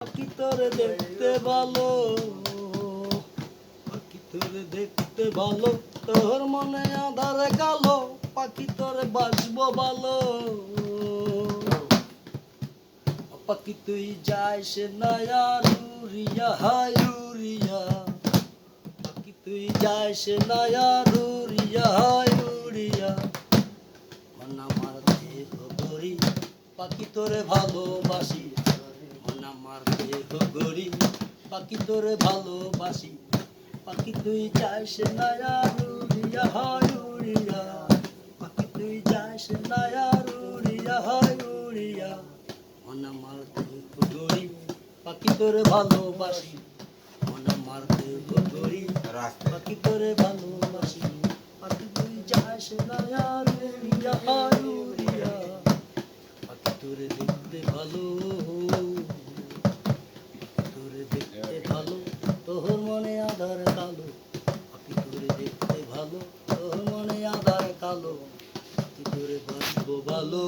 পাখি তোরে দেখতে ভালো, পাখি তোরে দেখতে ভালো, তোর মনে আধারে কালো, পাখি তোরে বাসবো ভালো। পাখি তুই যাইস না উড়িয়া হায় উড়িয়া, পাখি তুই যাইস না উড়িয়া হায় উড়িয়া, মন আমার দেহ গরি, পাখি তোরে ভালোবাসি, মন আমার দেহ গরি, পাখি তোরে ভালোবাসি। পাখি তুই যাইস না উড়িয়া হায় উড়িয়া, পাখি তুই যাইস না উড়িয়া হায় উড়িয়া, মন আমার দেহ গরি, পাখি তোরে ভালোবাসি, মন আমার দেহ গরি, পাখি তোরে ভালোবাসি। পাখি তুই যাইস না উড়িয়া হায় উড়িয়া, পাখি তোরে দেখতে ভালো, তোরে দেখতে ভালো, তোর মনে আধার কালো, পাখি তোরে দেখতে ভালো, তোর মনে আধার কালো, পাখি তোরে বাসবো ভালো।